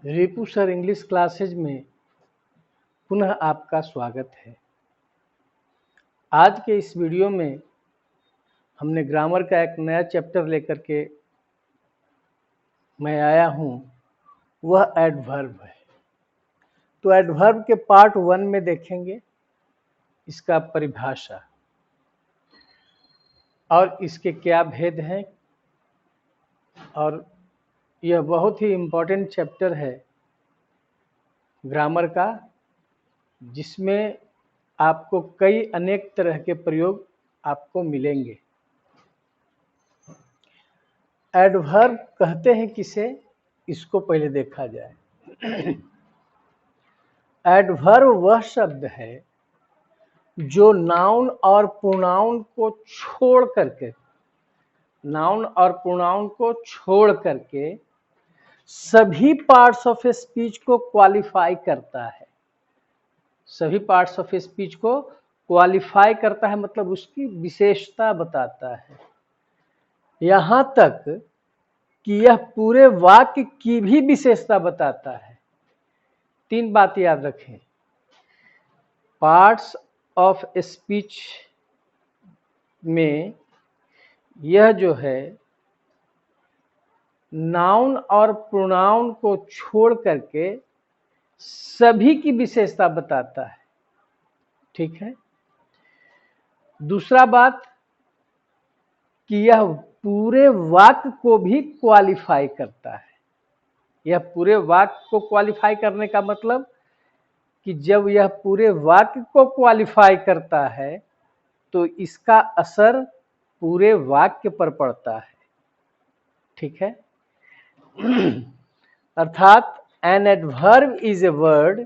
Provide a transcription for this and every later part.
रिपु sir English classes में पुनः आपका स्वागत है। आज के इस वीडियो में हमने ग्रामर का एक नया चैप्टर लेकर के मैं आया हूँ, वह एडवर्ब है। तो एडवर्ब के पार्ट 1 में देखेंगे इसका परिभाषा और इसके क्या भेद हैं, और यह बहुत ही इम्पोर्टेंट चैप्टर है ग्रामर का, जिसमें आपको कई अनेक तरह के प्रयोग आपको मिलेंगे। एडवर्ब कहते हैं किसे, इसको पहले देखा जाए। एडवर्ब वह शब्द है जो नाउन और प्रोनाउन को छोड़ करके सभी पार्ट्स ऑफ स्पीच को क्वालिफाई करता है। सभी पार्ट्स ऑफ स्पीच को क्वालिफाई करता है मतलब उसकी विशेषता बताता है, यहाँ तक कि यह पूरे वाक्य की भी विशेषता बताता है। 3 बात याद रखें। पार्ट्स ऑफ स्पीच में यह जो है नाउन और प्रोनाउन को छोड़ करके सभी की विशेषता बताता है, ठीक है। दूसरा बात कि यह पूरे वाक्य को भी क्वालिफाई करता है। यह पूरे वाक्य को क्वालिफाई करने का मतलब कि जब यह पूरे वाक्य को क्वालिफाई करता है तो इसका असर पूरे वाक्य पर पड़ता है, ठीक है। अर्थात an adverb is a word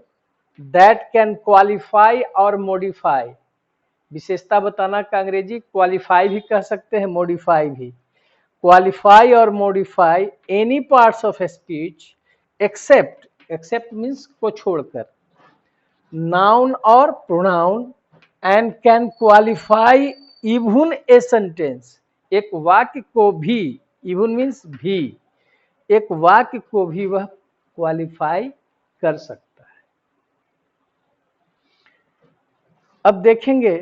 that can qualify और मॉडिफाई। विशेषता बताना का अंग्रेजी क्वालिफाई भी कह सकते हैं, मॉडिफाई भी। क्वालिफाई और modify any parts of speech except means को छोड़कर नाउन और pronoun and can qualify even a sentence. एक वाक्य को भी, इवन मीन्स भी, एक वाक्य को भी वह क्वालिफाई कर सकता है। अब देखेंगे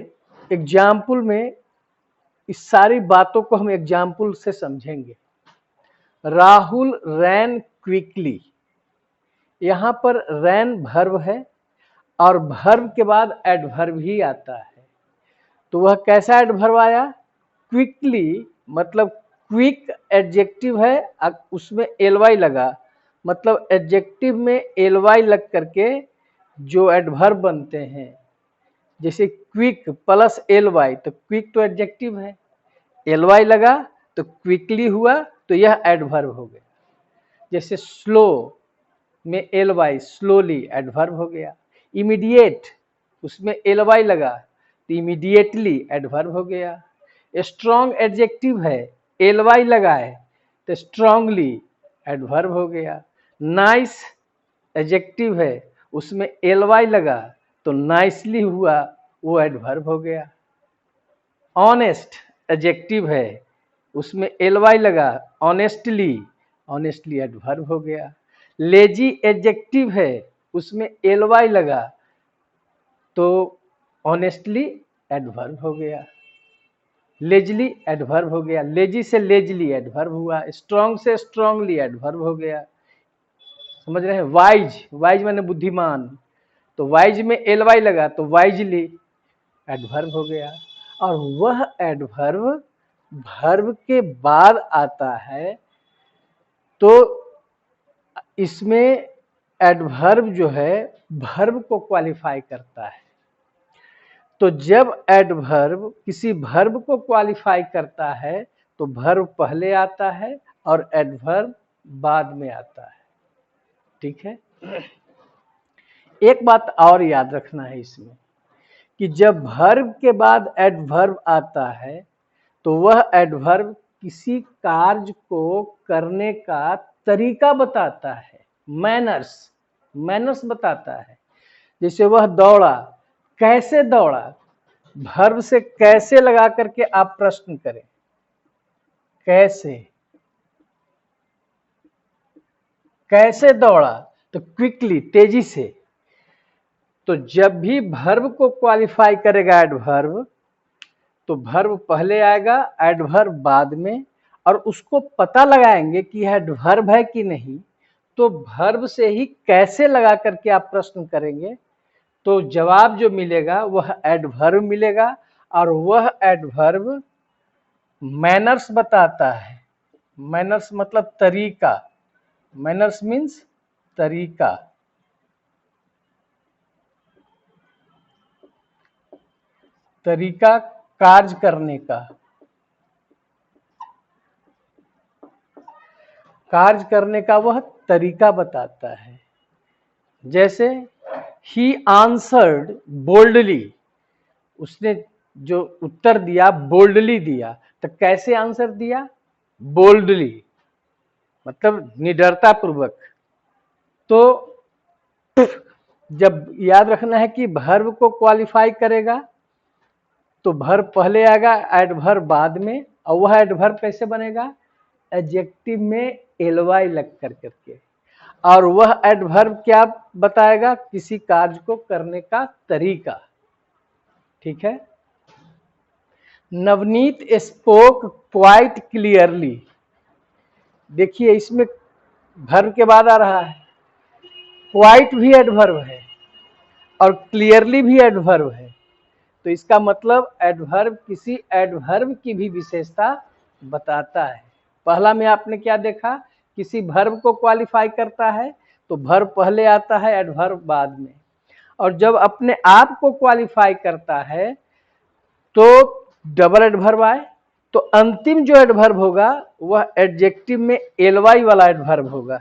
एग्जाम्पल में, इस सारी बातों को हम एग्जाम्पल से समझेंगे। राहुल रैन क्विकली, यहाँ पर रैन वर्ब है और वर्ब के बाद एडवर्ब ही आता है। तो वह कैसा एडवर्ब आया? क्विकली, मतलब क्विक एडजेक्टिव है, उसमें एलवाई लगा, मतलब एडजेक्टिव में एलवाई लग करके जो एडवर्ब बनते हैं, जैसे क्विक प्लस एलवाई, तो क्विक तो एडजेक्टिव है, एलवाई लगा तो क्विकली हुआ, तो यह एडवर्ब हो गया। जैसे स्लो में एलवाई, स्लोली, एडवर्ब हो गया। इमीडिएट, उसमें एलवाई लगा तो इमीडिएटली एडवर्ब हो गया। स्ट्रॉन्ग एडजेक्टिव है, एलवाई लगा है तो स्ट्रॉन्गली एडवर्ब हो गया। नाइस एडजेक्टिव है, उसमें एलवाई लगा तो नाइसली हुआ, वो एडवर्ब हो गया। ऑनेस्ट एडजेक्टिव है, उसमें एलवाई लगा, ऑनेस्टली, ऑनेस्टली एडवर्ब हो गया। लेजी एडजेक्टिव है, उसमें एलवाई लगा तो ऑनेस्टली एडवर्ब हो गया। लेजली एडवर्ब हो गया, लेजी से लेजली एडवर्ब हुआ, स्ट्रॉन्ग से स्ट्रॉन्गली एडवर्ब हो गया। समझ रहे हैं? वाइज, वाइज माने बुद्धिमान, तो वाइज में एलवाई लगा तो वाइजली एडवर्ब हो गया। और वह एडवर्ब वर्ब के बाद आता है, तो इसमें एडवर्ब जो है वर्ब को क्वालिफाई करता है। तो जब एडवर्ब किसी वर्ब को क्वालिफाई करता है तो वर्ब पहले आता है और एडवर्ब बाद में आता है, ठीक है। एक बात और याद रखना है इसमें कि जब वर्ब के बाद एडवर्ब आता है तो वह एडवर्ब किसी कार्य को करने का तरीका बताता है, मैनर्स बताता है। जैसे वह दौड़ा, कैसे दौड़ा, वर्ब से कैसे लगा करके आप प्रश्न करें, कैसे दौड़ा, तो क्विकली, तेजी से। तो जब भी वर्ब को क्वालिफाई करेगा एडवर्ब, तो वर्ब पहले आएगा, एडवर्ब बाद में, और उसको पता लगाएंगे कि यह एडवर्ब है कि नहीं। तो वर्ब से ही कैसे लगा करके आप प्रश्न करेंगे, तो जवाब जो मिलेगा वह एडवर्ब मिलेगा, और वह एडवर्ब मैनर्स बताता है। मैनर्स मतलब तरीका, मैनर्स मीन्स तरीका। तरीका कार्य करने का, कार्य करने का वह तरीका बताता है। जैसे ही आंसर्ड बोल्डली, उसने जो उत्तर दिया बोल्डली दिया। तो कैसे आंसर दिया? बोल्डली, मतलब निडरता पूर्वक। तो जब याद रखना है कि वर्ब को क्वालिफाई करेगा तो वर्ब पहले आएगा, एडवर्ब बाद में, और वह एडवर्ब कैसे बनेगा? एडजेक्टिव में एलवाई लग करके, और वह एडवर्ब क्या बताएगा? किसी कार्य को करने का तरीका। ठीक है। Navneet spoke quite clearly. देखिए इसमें वर्ब के बाद आ रहा है, क्वाइट भी एडवर्ब है और क्लियरली भी एडवर्ब है। तो इसका मतलब एडवर्ब किसी एडवर्ब की भी विशेषता बताता है। पहला में आपने क्या देखा? किसी वर्ब को क्वालिफाई करता है तो वर्ब पहले आता है, एडवर्ब बाद में। और जब अपने आप को क्वालिफाई करता है तो डबल एडवर्ब आए, तो अंतिम जो एडवर्ब होगा वह एडजेक्टिव में एलवाई वाला एडवर्ब होगा।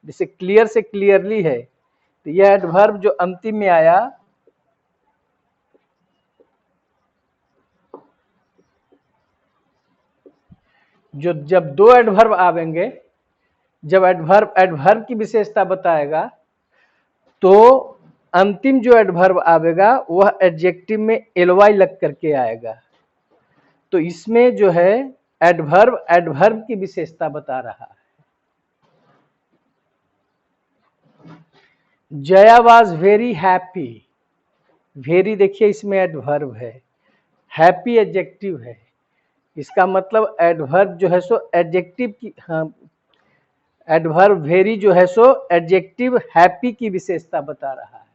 जैसे क्लियर से क्लियरली है, तो यह एडवर्ब जो अंतिम में आया, जो जब दो एडवर्ब आवेंगे, जब एडवर्ब की विशेषता बताएगा, तो अंतिम जो एडवर्ब आवेगा वह एडजेक्टिव में एलवाई लग करके आएगा। तो इसमें जो है एडवर्ब की विशेषता बता रहा है। Jaya was very happy. Very देखिए इसमें एडवर्ब है, हैप्पी एडजेक्टिव है। इसका मतलब एडवर्ब जो है सो एडजेक्टिव की, हाँ, एडवर्ब वेरी जो है सो एडजेक्टिव हैप्पी की विशेषता बता रहा है।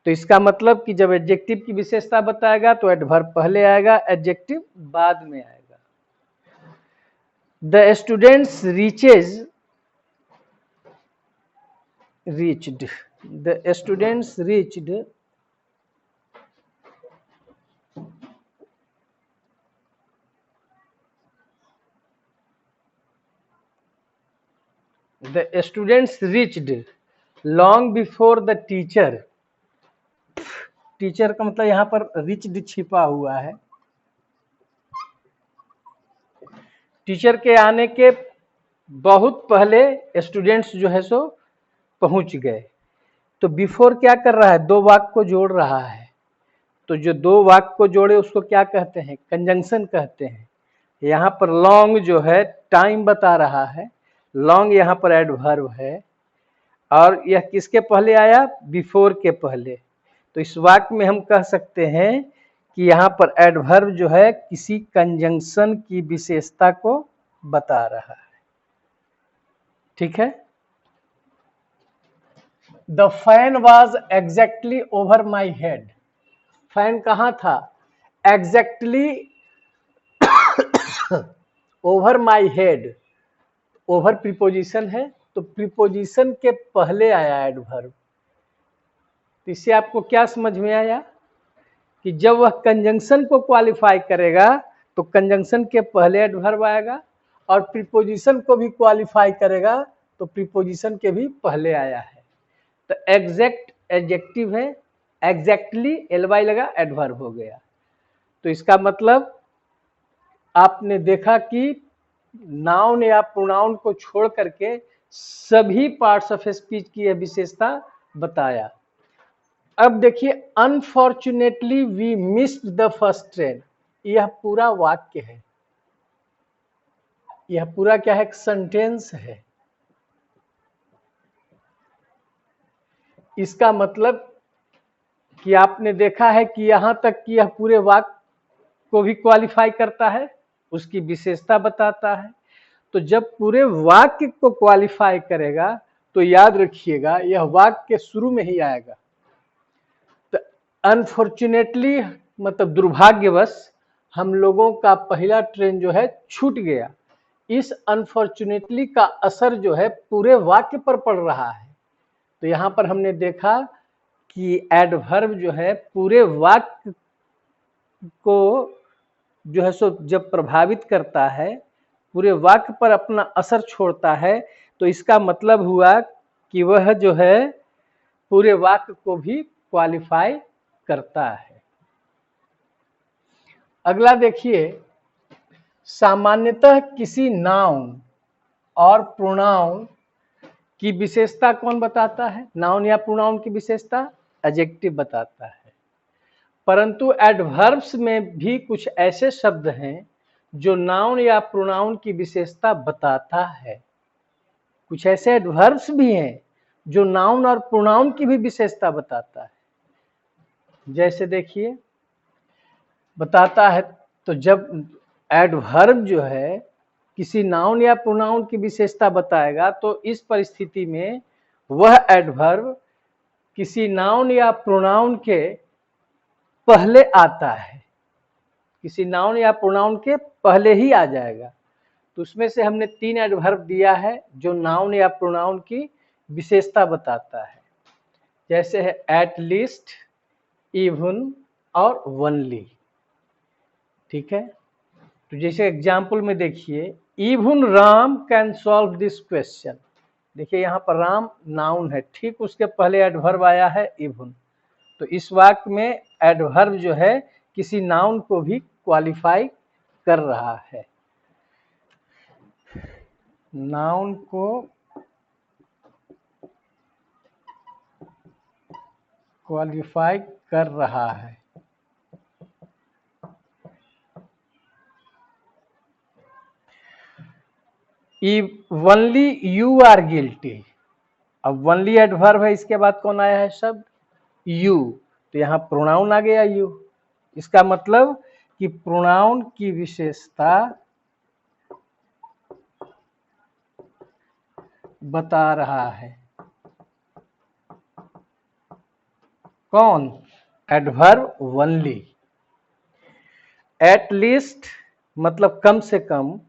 तो इसका मतलब कि जब एडजेक्टिव की विशेषता बताएगा तो एडवर्ब पहले आएगा, एडजेक्टिव बाद में आएगा। The students reached, the students reached the students reached long before the teacher। Teacher का मतलब यहाँ पर रिच्ड छिपा हुआ है। टीचर के आने के बहुत पहले स्टूडेंट्स जो है सो पहुंच गए। तो बिफोर क्या कर रहा है? दो वाक्य को जोड़ रहा है। तो जो दो वाक्य को जोड़े उसको क्या कहते हैं? कंजंक्शन कहते हैं। यहाँ पर लॉन्ग जो है टाइम बता रहा है, लॉन्ग यहाँ पर एडवर्ब है, और यह किसके पहले आया? बिफोर के पहले। तो इस वाक्य में हम कह सकते हैं कि यहाँ पर एडवर्ब जो है किसी कंजंक्शन की विशेषता को बता रहा है। ठीक है। The fan was exactly over my head. Fan कहाँ था? Exactly over my head. Over preposition है, तो प्रीपोजिशन के पहले आया एडवर्ब। तो इससे आपको क्या समझ में आया कि जब वह कंजंक्शन को क्वालिफाई करेगा तो कंजंक्शन के पहले एडवर्ब आएगा, और प्रीपोजिशन को भी क्वालिफाई करेगा तो प्रीपोजिशन के भी पहले आया है। तो एग्जैक्ट एडजेक्टिव है, एग्जैक्टली एलवाई लगा, एडवर्ब हो गया। तो इसका मतलब आपने देखा कि नाउन या प्रोनाउन को छोड़ करके सभी पार्ट्स ऑफ स्पीच की यह विशेषता बताया। अब देखिए, unfortunately we missed the first train. यह पूरा वाक्य है, यह पूरा क्या है? सेंटेंस है। इसका मतलब कि आपने देखा है कि यहाँ तक कि यह पूरे वाक्य को भी क्वालिफाई करता है, उसकी विशेषता बताता है। तो जब पूरे वाक्य को क्वालिफाई करेगा तो याद रखिएगा यह वाक्य के शुरू में ही आएगा। तो अनफॉर्चुनेटली मतलब दुर्भाग्यवश हम लोगों का पहला ट्रेन जो है छूट गया। इस अनफॉर्चुनेटली का असर जो है पूरे वाक्य पर पड़ रहा है। तो यहाँ पर हमने देखा कि एडवर्ब जो है पूरे वाक्य को जो है सो जब प्रभावित करता है, पूरे वाक्य पर अपना असर छोड़ता है, तो इसका मतलब हुआ कि वह जो है पूरे वाक्य को भी क्वालिफाई करता है। अगला देखिए, सामान्यतः किसी नाउन और प्रोनाउन की विशेषता कौन बताता है? नाउन या प्रोनाउन की विशेषता एडजेक्टिव बताता है। परंतु एडवर्ब्स में भी कुछ ऐसे शब्द हैं जो नाउन या प्रोनाउन की विशेषता बताता है। कुछ ऐसे एडवर्ब्स भी हैं जो नाउन और प्रोनाउन की भी विशेषता बताता है। जैसे देखिए बताता है, तो जब एडवर्ब जो है किसी नाउन या प्रोनाउन की विशेषता बताएगा तो इस परिस्थिति में वह एडवर्ब किसी नाउन या प्रोनाउन के पहले आता है, किसी नाउन या प्रोनाउन के पहले ही आ जाएगा। तो उसमें से हमने 3 एडवर्ब दिया है जो नाउन या प्रोनाउन की विशेषता बताता है। जैसे है एट लीस्ट, इवन और वनली। ठीक है, तो जैसे एग्जाम्पल में देखिए, even Ram can solve this question. देखिए यहाँ पर राम नाउन है, ठीक उसके पहले एडवर्ब आया है इवन। तो इस वाक्य में एडवर्ब जो है किसी नाउन को भी क्वालिफाई कर रहा है, नाउन को क्वालिफाई कर रहा है। Only you are guilty. अब वनली एडवर्ब है, इसके बाद कौन आया है शब्द? यू। तो यहाँ प्रोनाउन आ गया यू। इसका मतलब कि प्रोनाउन की विशेषता बता रहा है। कौन? Adverb only. एट लीस्ट मतलब कम से कम,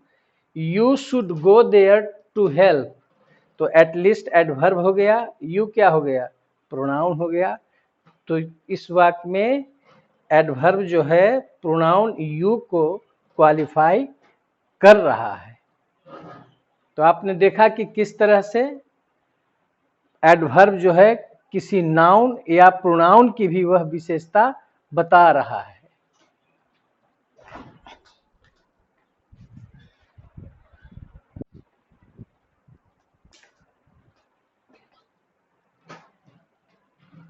you should go there to help. तो एट लीस्ट एडवर्ब हो गया, यू क्या हो गया? प्रोनाउन हो गया। तो इस वाक्य में एडवर्ब जो है प्रोनाउन यू को क्वालिफाई कर रहा है। तो आपने देखा कि किस तरह से एडवर्ब जो है किसी नाउन या प्रोनाउन की भी वह विशेषता बता रहा है।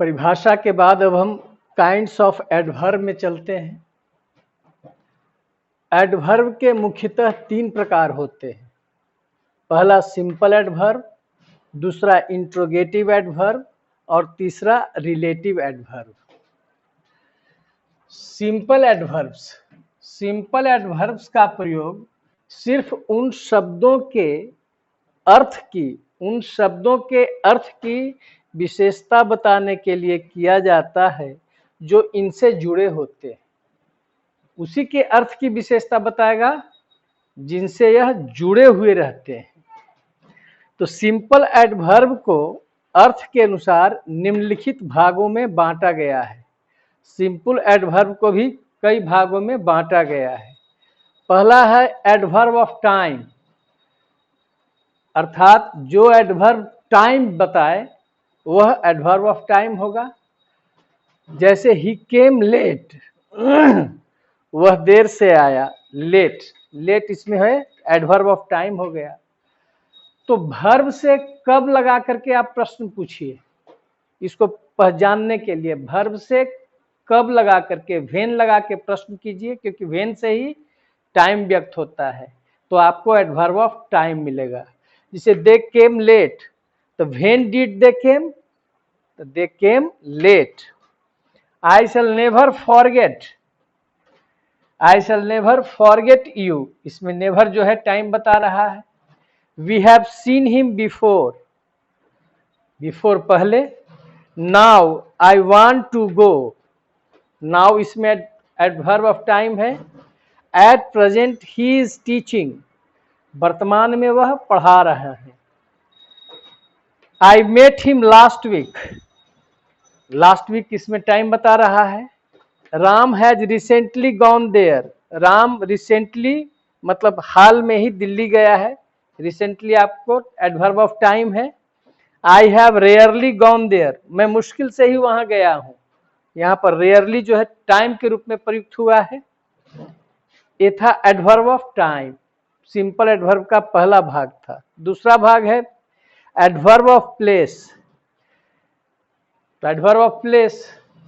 परिभाषा के बाद अब हम काइंड्स ऑफ एडवर्ब में चलते हैं। एडवर्ब के मुख्यतः 3 प्रकार होते हैं। पहला सिंपल एडवर्ब, दूसरा इंट्रोगेटिव एडवर्ब और तीसरा relative adverb. Simple adverbs, simple adverbs का प्रयोग सिर्फ उन शब्दों के अर्थ की विशेषता बताने के लिए किया जाता है जो इनसे जुड़े होते हैं। उसी के अर्थ की विशेषता बताएगा जिनसे यह जुड़े हुए रहते हैं। तो सिंपल एडवर्ब को अर्थ के अनुसार निम्नलिखित भागों में बांटा गया है। सिंपल एडवर्ब को भी कई भागों में बांटा गया है। पहला है एडवर्ब ऑफ टाइम, अर्थात जो एडवर्ब टाइम बताए वह एडवर्ब ऑफ टाइम होगा। जैसे ही केम लेट, वह देर से आया, लेट। लेट इसमें है एडवर्ब ऑफ टाइम हो गया। तो वर्ब से कब लगा करके आप प्रश्न पूछिए, इसको पहचानने के लिए वर्ब से कब लगा करके, वेन लगा के प्रश्न कीजिए, क्योंकि वेन से ही टाइम व्यक्त होता है। तो आपको एडवर्ब ऑफ टाइम मिलेगा। जैसे दे केम लेट, तो when did they came? They came late. I shall never forget, I shall never forget you, इसमें नेवर जो है टाइम बता रहा है। We have seen him before, before पहले। Now I want to go, now इसमें adverb of time है। At present he is teaching, वर्तमान में वह पढ़ा रहा है। I met him last week, last week इसमें टाइम बता रहा है। Ram has recently gone there, Ram recently मतलब हाल में ही दिल्ली गया है। रिसेंटली आपको एडवर्ब ऑफ टाइम है। I have rarely gone there, मैं मुश्किल से ही वहां गया हूं। यहां पर रेयरली जो है टाइम के रूप में प्रयुक्त हुआ है। ये था adverb of time, simple adverb का पहला भाग था। दूसरा भाग है एडवर्ब ऑफ प्लेस। तो एडवर्ब ऑफ प्लेस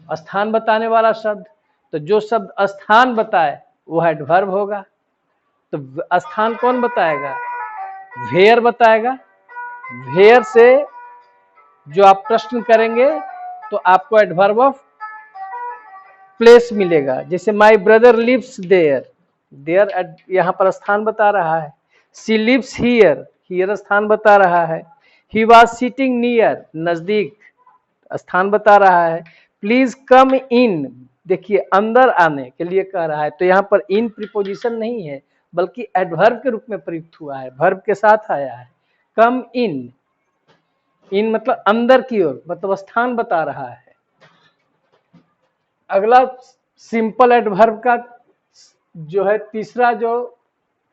स्थान बताने वाला शब्द, तो जो शब्द स्थान बताए वह एडवर्ब होगा। तो स्थान कौन बताएगा? वेयर बताएगा। वेयर से जो आप प्रश्न करेंगे तो आपको एडवर्ब ऑफ प्लेस मिलेगा। जैसे my brother lives there, there यहां पर स्थान बता रहा है। सी लिव्स हियर, हियर स्थान बता रहा है। ही वॉज सिटिंग नियर, नजदीक स्थान बता रहा है। प्लीज कम इन, देखिए अंदर आने के लिए कह रहा है। तो यहाँ पर इन प्रीपोजिशन नहीं है बल्कि एडवर्ब के रूप में प्रयुक्त हुआ है, वर्ब के साथ आया है। कम इन, इन मतलब अंदर की ओर, मतलब स्थान बता रहा है। अगला सिंपल एडवर्ब का जो है तीसरा जो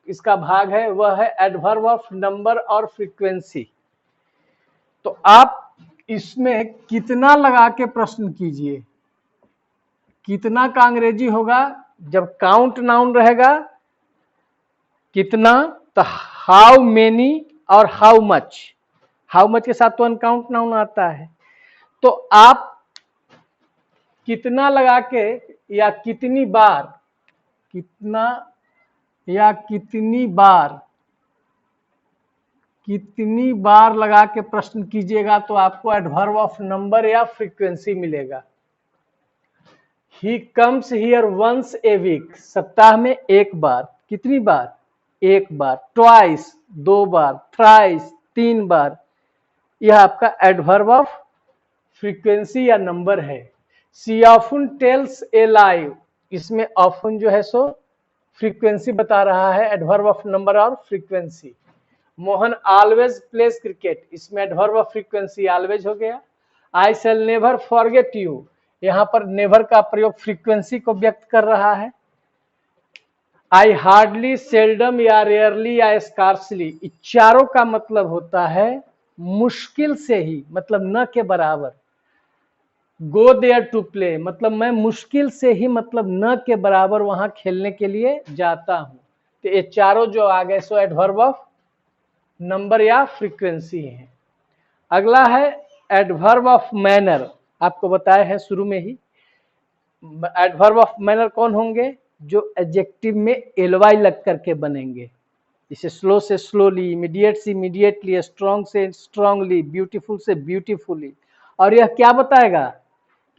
इसका भाग है वह है एडवर्ब ऑफ नंबर और फ्रीक्वेंसी। तो आप इसमें कितना लगा के प्रश्न कीजिए। कितना का अंग्रेजी होगा जब काउंट नाउन रहेगा, कितना, तो हाउ मेनी और हाउ मच। हाउ मच के साथ तो अनकाउंट नाउन आता है। तो आप कितना लगा के या कितनी बार, कितना या कितनी बार लगा के प्रश्न कीजिएगा तो आपको एडवर्ब ऑफ नंबर या फ्रीक्वेंसी मिलेगा। He comes here once a week, सप्ताह में एक बार। कितनी बार? एक बार। ट्वाइस, दो बार। थ्राइस, तीन बार। यह आपका एडवर्ब ऑफ फ्रीक्वेंसी या नंबर है। सी ऑफन टेल्स ए लाई, इसमें ऑफन जो है सो फ्रीक्वेंसी बता रहा है, एडवर्ब ऑफ नंबर और frequency. Mohan always place cricket, इसमें एडवर्ब ऑफ फ्रीक्वेंसी ऑलवेज हो गया। आई शैल नेवर फॉरगेट यू, यहां पर नेवर का प्रयोग फ्रीक्वेंसी को व्यक्त कर रहा है। आई हार्डली, सेल्डम या रेयरली या स्कार्सली, चारों का मतलब होता है मुश्किल से ही, मतलब न के बराबर। गो देयर टू प्ले, मतलब मैं मुश्किल से ही, मतलब न के बराबर वहां खेलने के लिए जाता हूं। तो ये चारों जो आ गए सो एडवर्ब ऑफ नंबर या फ्रीक्वेंसी है। अगला है एडवर्ब ऑफ मैनर, आपको बताए हैं शुरू में ही। एडवर्ब ऑफ मैनर कौन होंगे? जो एडजेक्टिव में एलवाई लग करके बनेंगे। जैसे स्लो से स्लोली, इमीडिएट से इमीडिएटली, स्ट्रॉन्ग से स्ट्रांगली, ब्यूटीफुल से ब्यूटीफुली। और यह क्या बताएगा?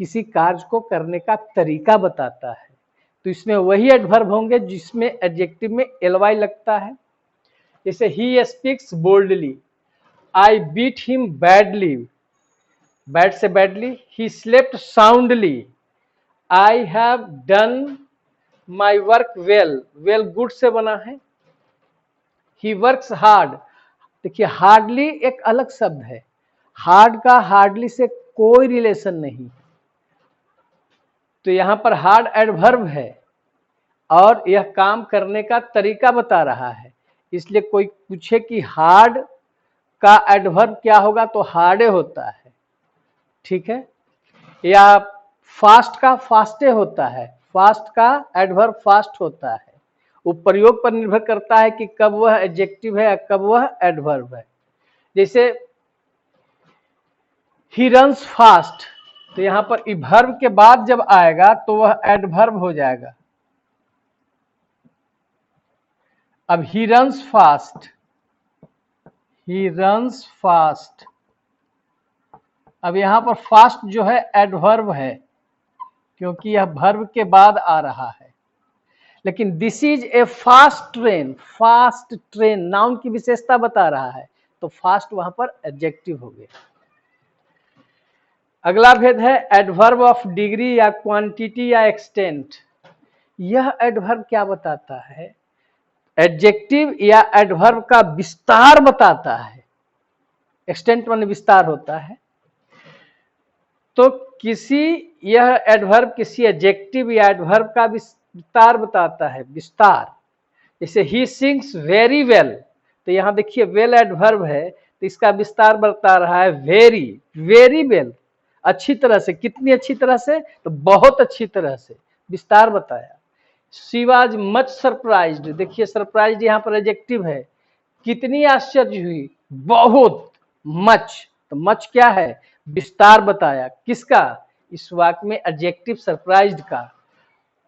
किसी कार्य को करने का तरीका बताता है। तो इसमें वही एडवर्ब होंगे जिसमें एडजेक्टिव में एलवाई लगता है। जैसे ही speaks boldly, I beat him badly, bad से badly. He slept soundly, I have done my work well, well good से बना है। ही वर्क्स हार्ड, देखिए हार्डली एक अलग शब्द है, हार्ड का हार्डली से कोई रिलेशन नहीं। तो यहां पर हार्ड एडवर्ब है और यह काम करने का तरीका बता रहा है। इसलिए कोई पूछे कि हार्ड का एडवर्ब क्या होगा तो हार्डे होता है, ठीक है। या फास्ट का फास्टे होता है, फास्ट का एडवर्ब फास्ट होता है। वो प्रयोग पर निर्भर करता है कि कब वह एडजेक्टिव है या कब वह एडवर्ब है। जैसे ही रन्स फास्ट, तो यहां पर वर्ब के बाद जब आएगा तो वह एडवर्ब हो जाएगा। अब he runs fast, he runs fast, अब यहाँ पर फास्ट जो है एडवर्ब है, क्योंकि यह वर्ब के बाद आ रहा है। लेकिन this is a fast train, fast train noun की विशेषता बता रहा है, तो फास्ट वहां पर एडजेक्टिव हो गया। अगला भेद है एडवर्ब ऑफ डिग्री या क्वांटिटी या एक्सटेंट। यह एडवर्ब क्या बताता है? एडजेक्टिव या एडवर्ब का विस्तार बताता है। एक्सटेंट माने विस्तार होता है। तो यह एडवर्ब किसी एडजेक्टिव या एडवर्ब का विस्तार बताता है, विस्तार। जैसे ही सिंग्स वेरी वेल, तो यहां देखिए वेल एडवर्ब है, तो इसका विस्तार बता रहा है वेरी, वेरी वेल, अच्छी तरह से। कितनी अच्छी तरह से? तो बहुत अच्छी तरह से, विस्तार बताया। शी वाज मच सरप्राइज्ड, देखिए सरप्राइज्ड यहाँ पर एडजेक्टिव है। कितनी आश्चर्य हुई? बहुत, मच। तो मच क्या है? विस्तार बताया। किसका? इस वाक्य में एडजेक्टिव सरप्राइज्ड का,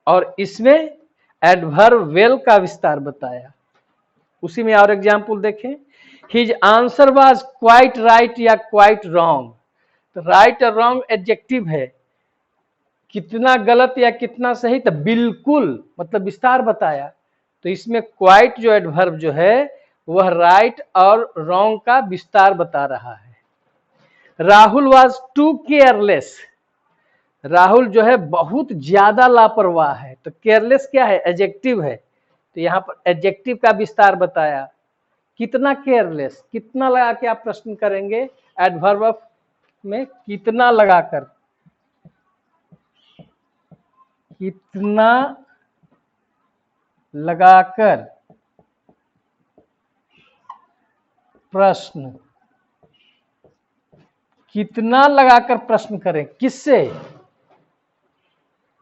और इसमें एडवर्ब वेल का विस्तार बताया। उसी में और एग्जाम्पल देखें, his answer was quite right या क्वाइट रॉन्ग। तो राइट और रॉन्ग एडजेक्टिव है, कितना गलत या कितना सही? तो बिल्कुल, मतलब विस्तार बताया। तो इसमें क्वाइट जो एडवर्ब जो है वह राइट और रॉन्ग का विस्तार बता रहा है। Rahul was too careless, Rahul जो है बहुत ज्यादा लापरवाह है। तो केयरलेस क्या है? एडजेक्टिव है, तो यहाँ पर एडजेक्टिव का विस्तार बताया। कितना केयरलेस, कितना लगा के आप प्रश्न करेंगे एडवर्ब में, कितना लगाकर, कितना लगाकर प्रश्न, कितना लगाकर प्रश्न करें, किससे?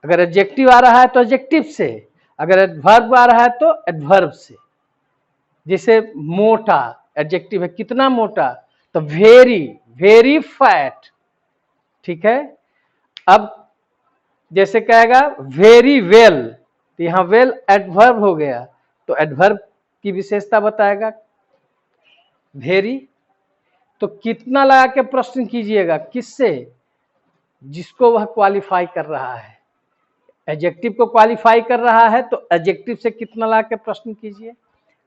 अगर एडजेक्टिव आ रहा है तो एडजेक्टिव से, अगर एडवर्ब आ रहा है तो एडवर्ब से। जैसे मोटा एडजेक्टिव है, कितना मोटा? तो वेरी, वेरी फैट, ठीक है। अब जैसे कहेगा वेरी वेल, तो यहां वेल एडवर्ब हो गया, तो एडवर्ब की विशेषता बताएगा वेरी। तो कितना लगा के प्रश्न कीजिएगा, किससे? जिसको वह क्वालिफाई कर रहा है। एडजेक्टिव को क्वालिफाई कर रहा है तो एडजेक्टिव से कितना लगा के प्रश्न कीजिए।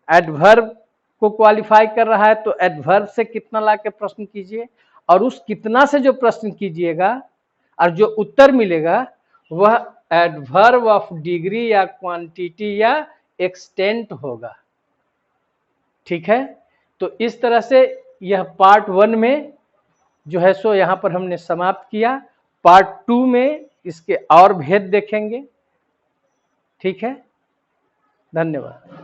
एडवर्ब को क्वालिफाई कर रहा है तो एडवर्ब से कितना ला के प्रश्न कीजिए, और उस कितना से जो प्रश्न कीजिएगा और जो उत्तर मिलेगा वह एडवर्ब ऑफ डिग्री या क्वांटिटी या एक्सटेंट होगा। ठीक है, तो इस तरह से यह पार्ट 1 में जो है सो यहाँ पर हमने समाप्त किया। पार्ट 2 में इसके और भेद देखेंगे। ठीक है, धन्यवाद।